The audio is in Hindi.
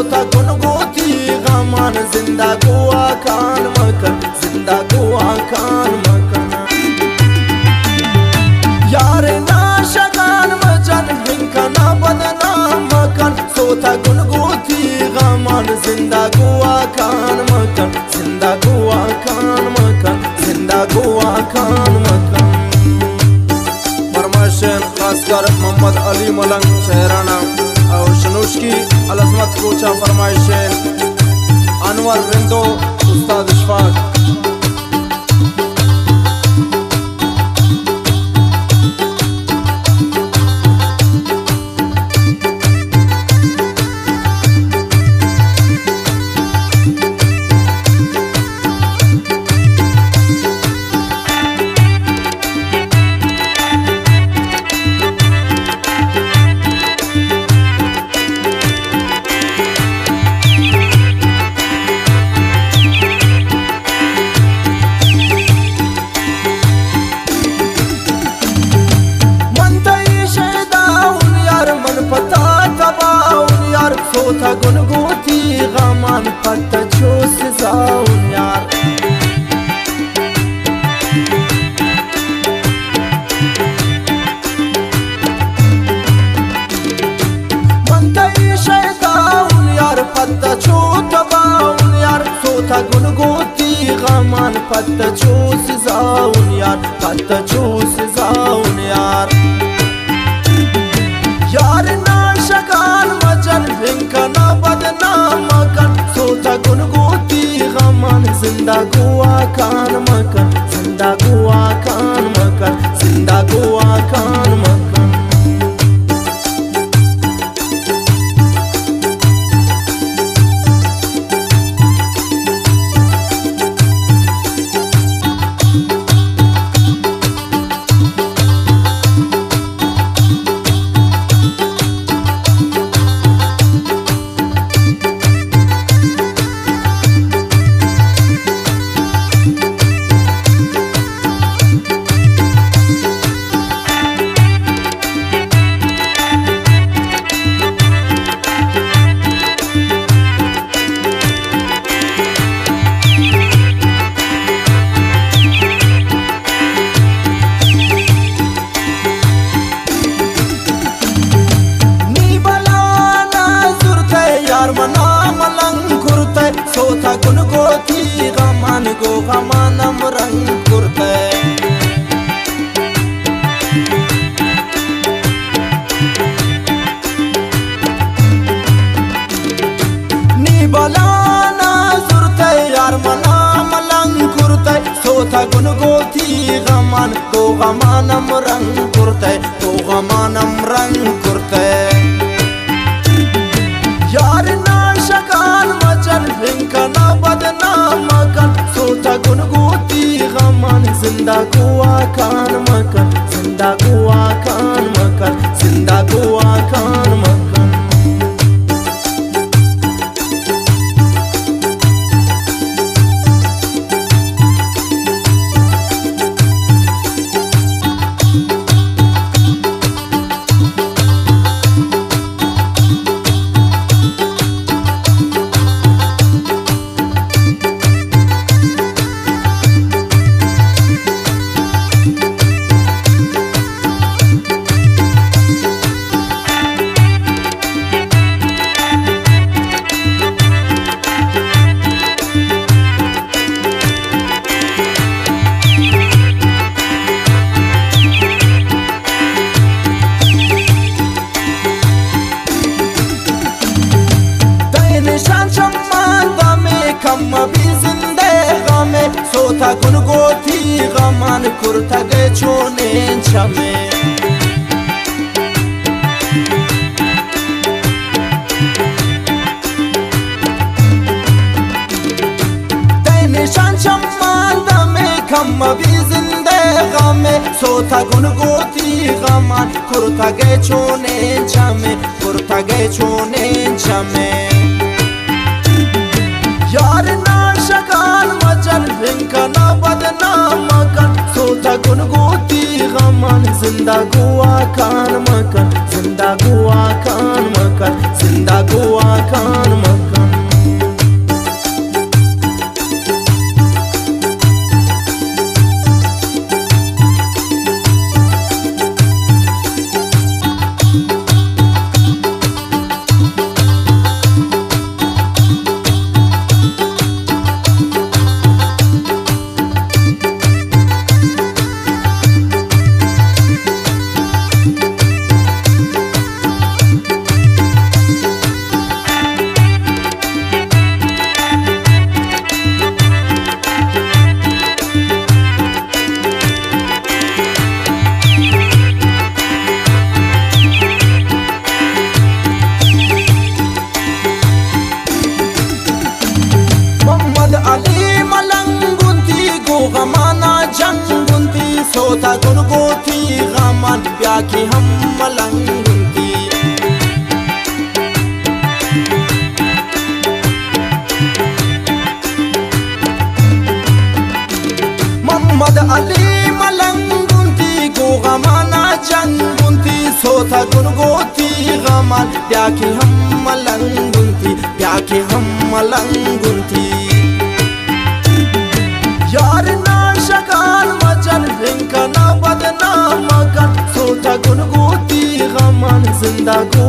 सोता गुनगुती गमान जिंदा गुआ कान मकन जिंदा गुआ कान मकन यार नाशगान मजन हिंकना बदनाम मकन सोता गुनगुती गमान जिंदा गुआ कान मकन जिंदा गुआ कान मकन जिंदा गुआ कान मकन फरमाइशें खासकर मोहम्मद अली मलंग शहराना और शनूश की अलज़मत कोचा फरमाइशें अनवर रिंदो उस्ताद इशफाक सोता गुनगुती गमान पत्ता चूस जाऊं यार मनतई शैताऊं यार पत्ता चूस बाऊं यार सोता गुनगुती गमान पत्ता चूस जाऊं यार पत्ता चूस जाऊं यार यार नाशगान मजन हिंकना बदनाम मकन सोता गुनगुती गमान जिंदा गुआ कान मकन जिंदा गुआ कान मकन जिंदा गुआ कान मकन सोता गुनगुती गमान गो गमानम रंग कुर्ते नी बलाना सुरते यार मना मलंग कुर्ते सोता गुनगुती गमान गो गमानम रंग कुर्ते गो गमानम रंग कुर्ते यार नाशगान मजन हिंकना बदनाम मकन सोता गुनगुती गमान जिंदा गुआ कान मकन जिंदा गुआ कान मकन जिंदा गुआ कान मकन सोता गुनगुती गमान कुर्ता गए छोने छमे निशान शम्मान दमे खम भी जिंदे गमे सोता गुनगुती गमान कुर्ता गए छोने छमे कुर्ता गए छोने छमे यार नाशगान मजन हिंकना बदनाम मकन सोता गुनगुती गमान जिंदा गुआ कान मकन जिंदा गुआ कान मकन जिंदा गुआ कान मकन सोता गुनगुती गमान प्याकी हम मलंगुंती मोहम्मद अली मलंगुंती को गमाना चंगुंती सोता गुनगुती गमान प्याकी हम मलंगुंती प्याकी हम मलंगुंती यार ना शकान मचन इनका ना बदनाम कर सोता गुनगुती गमान जिंदा गो